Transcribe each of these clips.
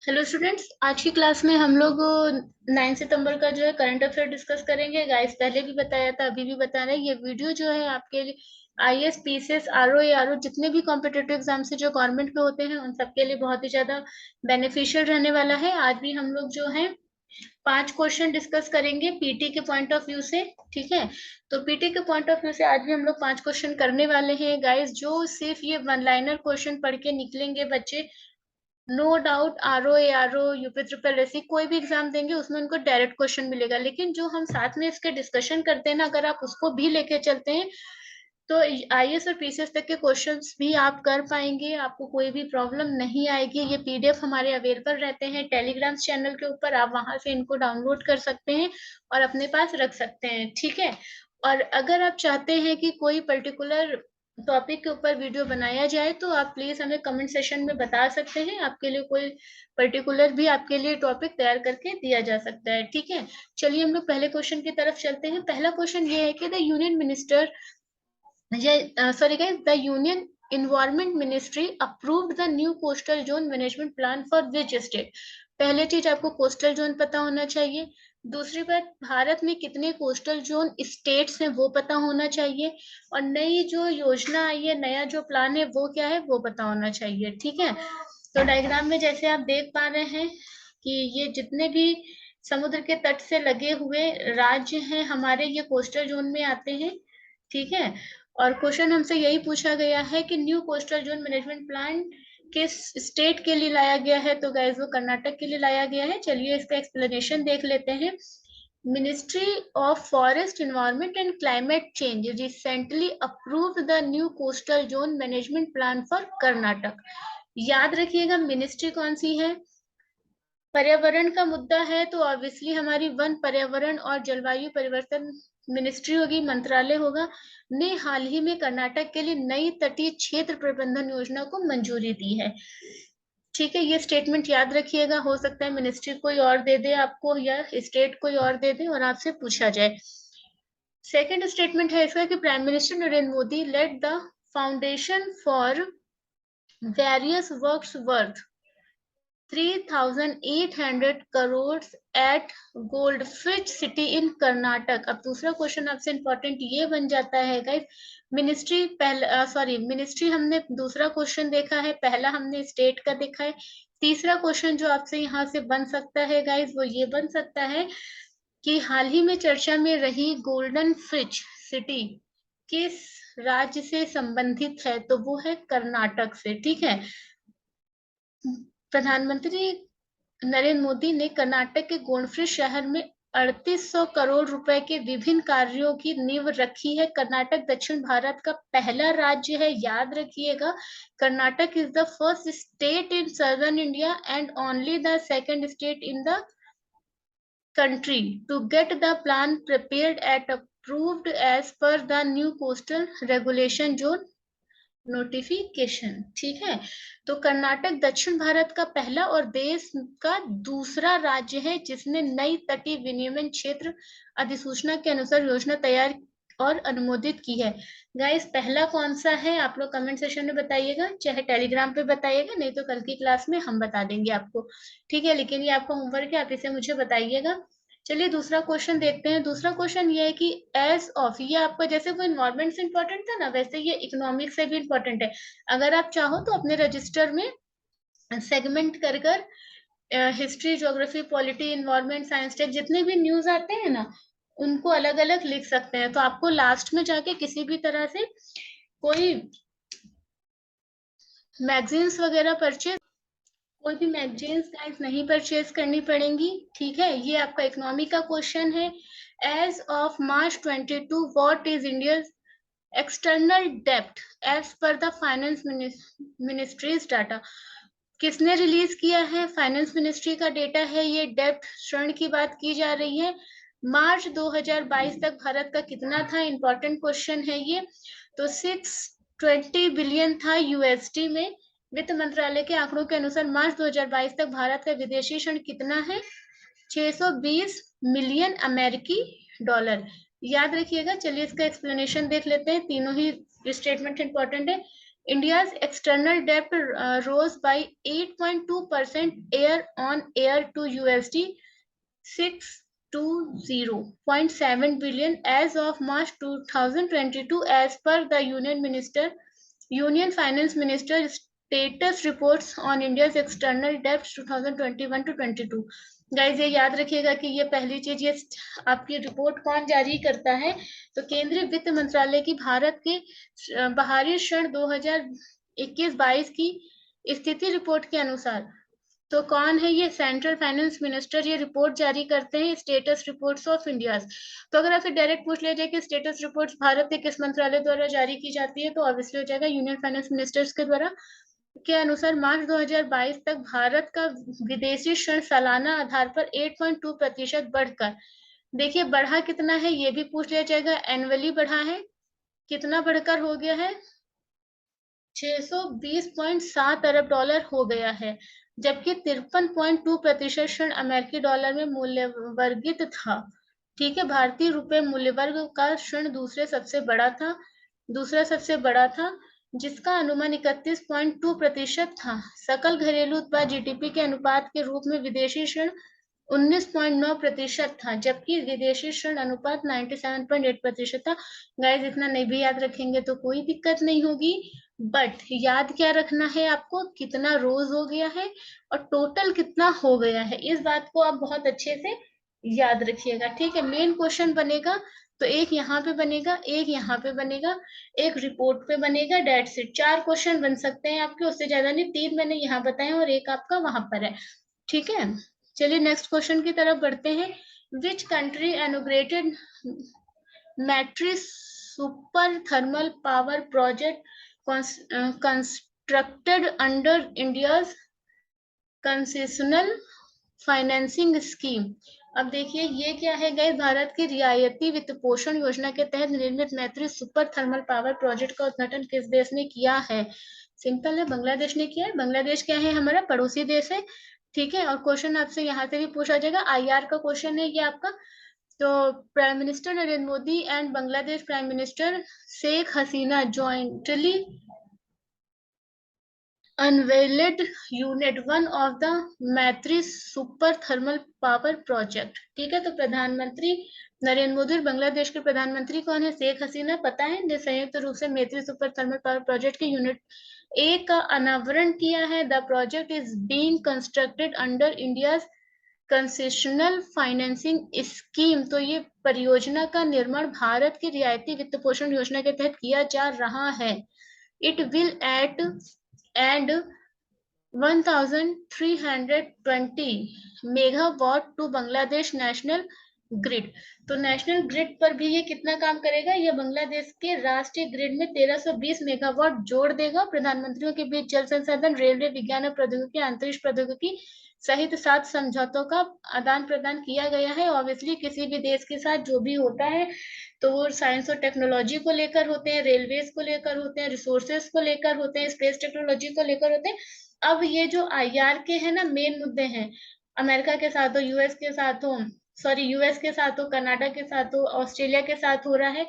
Hello students, आज की class में हम लोग 9 सितंबर का जो है करंट अफेयर डिस्कस करेंगे। गाइस, पहले भी बताया था, अभी भी बता रहे हैं, ये वीडियो जो है आपके लिए आईएएस, पीसीएस, आरओ, एआरओ जितने भी कॉम्पिटेटिव एग्जाम से जो गवर्नमेंट में होते हैं उन सबके लिए बहुत ही ज्यादा बेनिफिशियल रहने वाला है। आज भी हम लोग जो है 5 क्वेश्चन डिस्कस करेंगे पीटी के पॉइंट ऑफ व्यू से। ठीक है, तो पीटी के पॉइंट ऑफ व्यू से आज भी हम लोग 5 क्वेश्चन करने वाले हैं। गाइस, जो सिर्फ ये वन लाइनर क्वेश्चन पढ़ के निकलेंगे बच्चे, no doubt RO, ARO, UP triple SC कोई भी एग्जाम देंगे उसमें उनको डायरेक्ट क्वेश्चन मिलेगा। लेकिन जो हम साथ में इसके डिस्कशन करते हैं ना, अगर आप उसको भी लेके चलते हैं तो आईएएस और पीसीएस तक के क्वेश्चंस भी आप कर पाएंगे, आपको कोई भी प्रॉब्लम नहीं आएगी। ये पीडीएफ हमारे अवेलेबल रहते हैं टेलीग्राम चैनल के ऊपर, आप वहां से इनको डाउनलोड कर सकते हैं और अपने पास रख सकते हैं। ठीक है, और अगर आप चाहते हैं कि कोई पर्टिकुलर टॉपिक के ऊपर वीडियो बनाया जाए तो आप प्लीज हमें कमेंट सेशन में बता सकते हैं, आपके लिए कोई पर्टिकुलर भी आपके लिए टॉपिक तैयार करके दिया जा सकता है। ठीक है, चलिए हम लोग पहले क्वेश्चन की तरफ चलते हैं। पहला क्वेश्चन ये है कि the union minister, sorry guys, the Union Environment Ministry approved the new coastal zone management plan for which state? पहले चीज आपको कोस्टल जोन पता होना चाहिए। दूसरी बात, भारत में कितने कोस्टल जोन स्टेट्स हैं वो पता होना चाहिए। और नई जो योजना आई है, नया जो प्लान है वो क्या है वो पता होना चाहिए। ठीक है, तो डायग्राम में जैसे आप देख पा रहे हैं कि ये जितने भी समुद्र के तट से लगे हुए राज्य हैं हमारे, ये कोस्टल जोन में आते हैं। ठीक है, और क्वेश्चन हमसे यही पूछा गया है कि new coastal zone management plan किस स्टेट के लिए लाया गया है, तो गाइस वो कर्नाटक के लिए लाया गया है। चलिए इसका एक्सप्लेनेशन देख लेते हैं। Ministry of forest environment and climate change recently approved the new coastal zone management plan for Karnataka. याद रखिएगा, मिनिस्ट्री कौन सी है? पर्यावरण का मुद्दा है तो ऑब्वियसली हमारी वन, पर्यावरण और जलवायु परिवर्तन मिनिस्ट्री होगी, मंत्रालय होगा। ने हाल ही में कर्नाटक के लिए नई तटीय क्षेत्र प्रबंधन योजना को मंजूरी दी है। ठीक है, ये स्टेटमेंट याद रखिएगा। हो सकता है मिनिस्ट्री कोई और दे दे आपको या स्टेट कोई और दे दे और आपसे पूछा जाए। सेकंड स्टेटमेंट है इसका कि prime minister Narendra Modi laid the foundation for various works worth 3,800 crore at Goldfish City in Karnataka. अब दूसरा क्वेश्चन आपसे इंपॉर्टेंट ये बन जाता है गाइस, मिनिस्ट्री पहला, सॉरी मिनिस्ट्री हमने दूसरा क्वेश्चन देखा है, पहला हमने स्टेट का देखा है। तीसरा क्वेश्चन जो आपसे यहाँ से बन सकता है गाइस वो ये बन सकता है कि हाल ही में चर्चा में रही गोल्डन फिश सिटी किस राज्य से संबंधित है, तो वो है कर्नाटक से। ठीक है, प्रधानमंत्री नरेंद्र मोदी ने कर्नाटक के गोंडफिश शहर में 3800 करोड़ रुपए के विभिन्न कार्यों की नींव रखी है। कर्नाटक दक्षिण भारत का पहला राज्य है, याद रखिएगा। Karnataka is the first state in southern India and only the second state in the country to get the plan prepared and approved as per the new coastal regulation zone notification. ठीक है, तो कर्नाटक दक्षिण भारत का पहला और देश का दूसरा राज्य है जिसने नई तटीय विनियमन क्षेत्र अधिसूचना के अनुसार योजना तैयार और अनुमोदित की है। गाइस, पहला कौन सा है आप लोग कमेंट सेशन में बताइएगा, चाहे टेलीग्राम पे बताइएगा, नहीं तो कल की क्लास में हम बता देंगे आपको। ठीक है, लेकिन ये आपका होमवर्क है, आप इसे मुझे बताइएगा। चलिए दूसरा क्वेश्चन देखते हैं। दूसरा क्वेश्चन ये है कि एज ऑफ, ये आपका जैसे वो इन्वायरमेंट से इंपॉर्टेंट था ना, वैसे ये इकोनॉमिक्स से भी इंपॉर्टेंट है। अगर आप चाहो तो अपने रजिस्टर में सेगमेंट कर कर history, geography, polity, environment, science tech जितने भी न्यूज आते हैं ना उनको अलग अलग लिख सकते हैं। तो आपको लास्ट में जाके किसी भी तरह से कोई मैगजीन्स वगैरह परचेज, कोई भी मैगजीन्स गाइस नहीं परचेज करनी पड़ेंगी। ठीक है, ये आपका इकोनॉमी का क्वेश्चन है। As of March 22 what is India external डेप्ट as per the finance ministry's data? किसने रिलीज किया है? फाइनेंस मिनिस्ट्री का डेटा है ये। डेप्ट ऋण की बात की जा रही है। मार्च 2022 तक भारत का कितना था? इंपॉर्टेंट क्वेश्चन है ये। तो 620 बिलियन था यूएसडी में। वित्त मंत्रालय के आंकड़ों के अनुसार मार्च 2022 तक भारत का विदेशी ऋण कितना है? 620 मिलियन अमेरिकी डॉलर। याद रखिएगा। चलिए इसका एक्सप्लेनेशन देख लेते हैं, तीनों ही स्टेटमेंट इंपॉर्टेंट है। India's external debt rose by 8.2% year-on-year to USD 620.7 billion as of March 2022, as per the Union Finance Minister status reports on India's external debt 2021 to 22। Guys ये याद रखिएगा कि ये पहली चीज, ये आपकी रिपोर्ट कौन जारी करता है, तो केंद्रीय वित्त मंत्रालय की भारत के बाहरी ऋण 2021-22 की स्थिति रिपोर्ट के अनुसार। तो कौन है ये? सेंट्रल फाइनेंस मिनिस्टर ये रिपोर्ट जारी करते हैं, स्टेटस रिपोर्ट्स ऑफ इंडिया। तो अगर आपसे डायरेक्ट पूछ लिया जाए कि स्टेटस रिपोर्ट्स भारत के किस मंत्रालय द्वारा जारी की जाती है, तो ऑब्वियसली हो जाएगा यूनियन फाइनेंस मिनिस्टर्स के द्वारा। के अनुसार मार्च 2022 तक भारत का विदेशी ऋण सालाना आधार पर 8.2% बढ़कर, देखिए बढ़ा कितना है ये भी पूछ लिया जाएगा, एनुअली बढ़ा है, कितना बढ़कर हो गया है? 620.7 अरब डॉलर हो गया है, जबकि 53.2% ऋण अमेरिकी डॉलर में मूल्यवर्गित था। ठीक है, भारतीय रुपए मूल्यवर्ग का ऋण दूसरा सबसे बड़ा था, जिसका अनुमान 31.2% था। सकल घरेलू उत्पाद जीडीपी के अनुपात के रूप में विदेशी ऋण 19.9% था, जबकि विदेशी ऋण अनुपात 97.8% था। गाइस इतना नहीं भी याद रखेंगे तो कोई दिक्कत नहीं होगी, बट याद क्या रखना है आपको, कितना रोज हो गया है और टोटल कितना हो गया है, इस बात को आप बहुत अच्छे से याद रखिएगा। ठीक है, मेन क्वेश्चन बनेगा तो एक यहाँ पे बनेगा, एक यहाँ पे बनेगा, एक रिपोर्ट पे बनेगा, डेट्स इट। 4 क्वेश्चन बन सकते हैं आपके, उससे ज्यादा नहीं। 3 मैंने यहाँ बताए और एक आपका वहां पर है। ठीक है, चलिए नेक्स्ट क्वेश्चन की तरफ बढ़ते हैं। Which country inaugurated matrix super thermal power project constructed under India's concessional financing scheme? अब देखिए ये क्या है गाइस, भारत की रियायती वित्त पोषण योजना के तहत निर्मित मैत्री सुपर थर्मल पावर प्रोजेक्ट का उद्घाटन किस देश ने किया है? सिंपल है, बांग्लादेश ने किया है। बांग्लादेश क्या है? हमारा पड़ोसी देश है। ठीक है, और क्वेश्चन आपसे यहाँ से भी पूछा जाएगा, आईआर का क्वेश्चन है ये आपका। तो prime minister Narendra Modi and Bangladesh prime minister Sheikh Hasina jointly unveiled unit 1 of the Maitree super thermal power project. ठीक है, तो प्रधानमंत्री नरेंद्र मोदी और बांग्लादेश के प्रधानमंत्री कौन है? शेख हसीना, पता है, ने संयुक्त रूप से मैत्री सुपर थर्मल पावर प्रोजेक्ट के यूनिट 1 का अनावरण किया है। The project is being constructed under India's concessional financing scheme. तो ये परियोजना का निर्माण भारत की रियायती वित्त पोषण योजना के तहत किया जा रहा है। It will add and 1320 megawatt to Bangladesh national grid. तो नेशनल ग्रिड पर भी ये कितना काम करेगा? ये बांग्लादेश के राष्ट्रीय ग्रिड में 1320 मेगावाट जोड़ देगा। प्रधानमंत्रियों के बीच जल संसाधन, रेलवे, विज्ञान और प्रौद्योगिकी, अंतरिक्ष प्रौद्योगिकी सहित 7 समझौतों का आदान प्रदान किया गया है। ऑब्वियसली किसी भी देश के साथ जो भी होता है तो वो साइंस और टेक्नोलॉजी को लेकर होते हैं, रेलवेज को लेकर होते हैं, रिसोर्सेज को लेकर होते हैं, स्पेस टेक्नोलॉजी को लेकर होते हैं। अब ये जो आईआर के है ना मेन मुद्दे हैं, अमेरिका के साथ हो, यूएस के साथ हो, यूएस के साथ हो, कनाडा के साथ हो, ऑस्ट्रेलिया के साथ हो रहा है।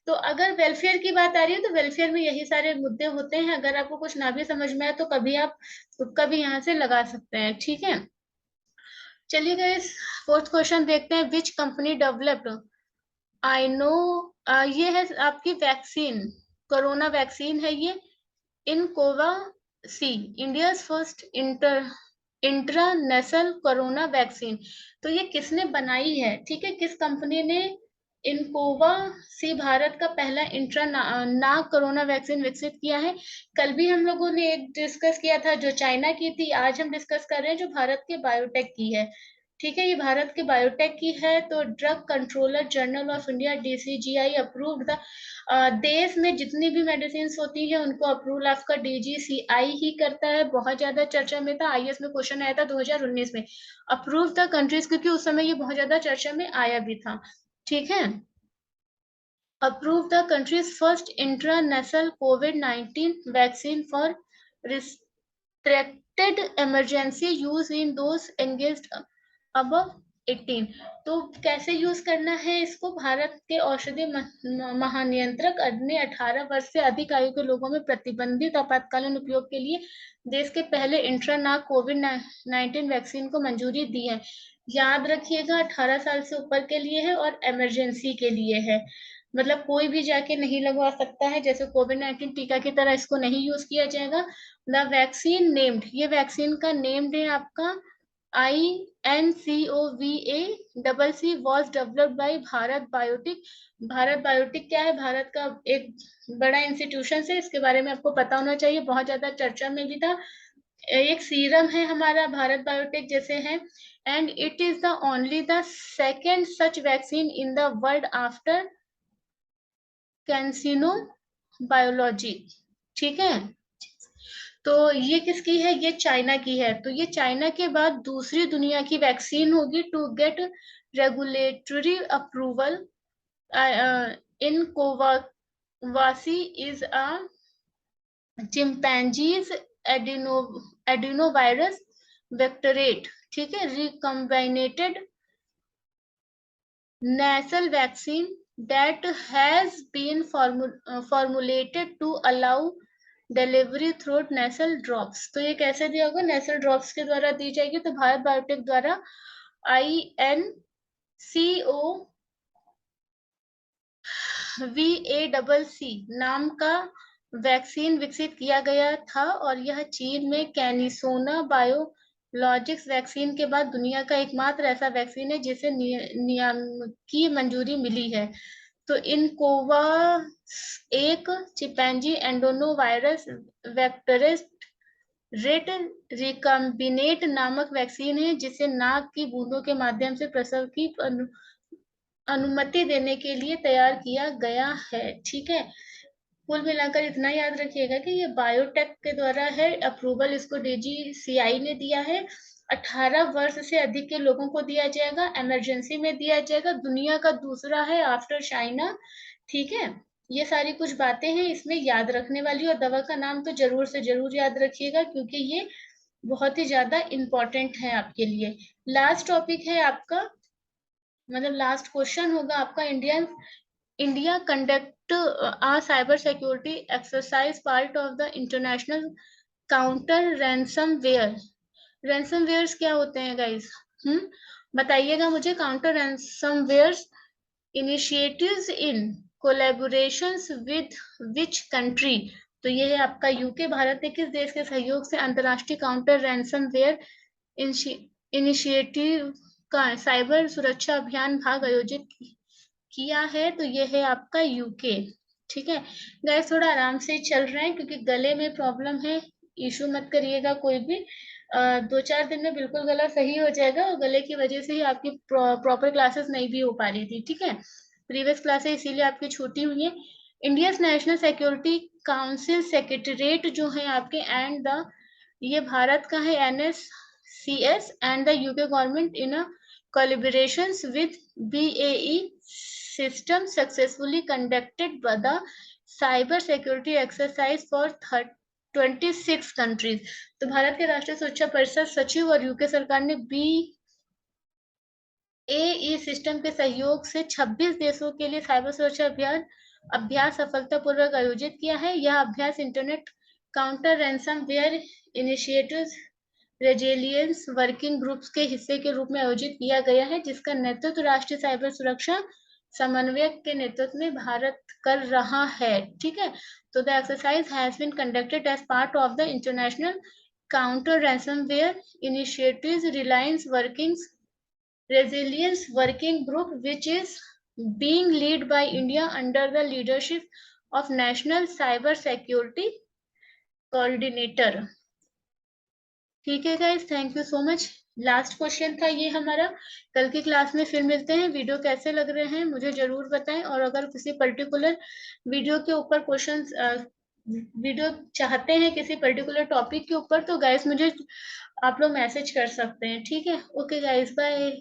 तो अगर वेलफेयर की बात आ रही है तो वेलफेयर में यही सारे मुद्दे होते हैं। अगर आपको कुछ ना भी समझ में आए तो कभी आप तुक्का भी यहाँ से लगा सकते हैं। ठीक है, चलिए गाइस फोर्थ क्वेश्चन देखते हैं। Which company developed I know, ये है आपकी वैक्सीन, कोरोना वैक्सीन है ये, iNCOVACC, India first intranasal corona vaccine. तो ये किसने बनाई है? ठीक है, किस कंपनी ने इनकोवासी भारत का पहला इंट्रा कोरोना वैक्सीन विकसित किया है? कल भी हम लोगों ने एक डिस्कस किया था जो चाइना की थी, आज हम डिस्कस कर रहे हैं जो भारत के बायोटेक की है। ठीक है, ये भारत के बायोटेक की है। तो drug controller general of India DCGI approved the, देश में जितनी भी मेडिसिन होती है उनको अप्रूवल आपका डीजीसीआई ही करता है। बहुत ज्यादा चर्चा में था, आईएएस में क्वेश्चन आया था 2019 में, अप्रूव द कंट्रीज, क्योंकि उस समय ये बहुत ज्यादा चर्चा में आया भी था। ठीक है, approve the countries first intranasal कोविड-19 vaccine for restricted emergency use in those engaged above 18। तो कैसे यूज करना है इसको, भारत के औषधि महानियंत्रक ने 18 वर्ष से अधिक आयु के लोगों में प्रतिबंधित आपातकालीन उपयोग के लिए देश के पहले इंट्रानाक कोविड-19 वैक्सीन को मंजूरी दी है। याद रखिएगा 18 साल से ऊपर के लिए है और इमरजेंसी के लिए है, मतलब कोई भी जाके नहीं लगवा सकता है, जैसे कोविड-19 टीका की तरह इसको नहीं यूज किया जाएगा। द वैक्सीन नेम्ड, ये वैक्सीन का नेम्ड है आपका INCOVACC was developed by Bharat biotech. Bharat biotech क्या है, भारत का एक बड़ा इंस्टीट्यूशन है, इसके बारे में आपको पता होना चाहिए, बहुत ज्यादा चर्चा में भी था। एक सीरम है हमारा भारत बायोटेक जैसे है, and it is the only the second such vaccine in the world after CanSino biology. ठीक है, तो ये किसकी है, ये चाइना की है। तो ये चाइना के बाद दूसरी दुनिया की वैक्सीन होगी to get regulatory approval iNCOVACC is a chimpanzees adenovirus vectored. ठीक है, recombinant nasal vaccine that has been formulated to allow delivery through nasal drops. तो ये कैसे दिया होगा, नेसल ड्रॉप्स के द्वारा दी जाएगी। तो भारत बायोटेक द्वारा INCOVACC नाम का वैक्सीन विकसित किया गया था और यह चीन में कैनिसोना बायोलॉजिक्स वैक्सीन के बाद दुनिया का एकमात्र ऐसा वैक्सीन है जिसे नियम की मंजूरी मिली है। तो इन कोवा एक चिपैंजी एंडोनो वायरस वेक्टरेस्ट रेट रिकम्बिनेट नामक वैक्सीन है जिसे नाक की बूंदों के माध्यम से प्रसव की अनुमति देने के लिए तैयार किया गया है। ठीक है, कुल मिलाकर इतना याद रखिएगा कि ये बायोटेक के द्वारा है, अप्रूवल इसको DGCI ने दिया है, 18 वर्ष से अधिक के लोगों को दिया जाएगा, इमरजेंसी में दिया जाएगा, दुनिया का दूसरा है आफ्टर चाइना। ठीक है, ये सारी कुछ बातें हैं इसमें याद रखने वाली, और दवा का नाम तो जरूर से जरूर याद रखिएगा क्योंकि ये बहुत ही ज्यादा इंपॉर्टेंट है आपके लिए। लास्ट टॉपिक है आपका, मतलब लास्ट क्वेश्चन होगा आपका, India conduct a cyber security exercise part of the international counter ransomware। ransomwares क्या होते हैं गाइस, बताइएगा मुझे। Counter ransomwares initiatives in collaborations with which country। तो ये है आपका यूके। भारत ने किस देश के सहयोग से अंतरराष्ट्रीय काउंटर रैंसमवेयर इनिशिएटिव का साइबर सुरक्षा अभियान भाग आयोजित किया है, तो ये है आपका यूके। ठीक है गाइस, थोड़ा आराम से चल रहे हैं क्योंकि गले में प्रॉब्लम है, इशू मत करिएगा कोई भी। 2-4 दिन में बिल्कुल गला सही हो जाएगा, और गले की वजह से ही आपकी प्रॉपर क्लासेस नहीं भी हो पा रही थी। ठीक है, प्रीवियस क्लासेस इसीलिए आपकी छूटी हुई है। India national security council secretariat जो है आपके एंड द, ये भारत का है, NSCS and the UK government in collaborations with BAE system successfully conducted by the cyber security exercise for 26 countries। तो भारत के राष्ट्रीय सुरक्षा परिषद सचिव और यूके सरकार ने BAE सिस्टम के सहयोग से 26 देशों के लिए साइबर सुरक्षा अभ्यास सफलतापूर्वक आयोजित किया है। यह अभ्यास internet counter ransomware initiatives resilience working groups के हिस्से के रूप में आयोजित किया गया है, जिसका नेतृत्व राष्ट्रीय साइबर सुरक्षा समन्वयक के नेतृत्व में भारत कर रहा है। ठीक है, तो the exercise has been conducted as part of the international counter ransomware initiatives reliance workings resilience working group which is being led by India under the leadership of National Cyber Security Coordinator। ठीक है guys, thank you so much. Last question था ये हमारा। कल की class में फिर मिलते हैं। वीडियो कैसे लग रहे हैं मुझे जरूर बताएं, और अगर किसी पर्टिकुलर वीडियो के ऊपर क्वेश्चंस वीडियो चाहते हैं किसी पर्टिकुलर टॉपिक के ऊपर, तो गाइस मुझे आप लोग मैसेज कर सकते हैं। ठीक है, ओके गाइस, बाय।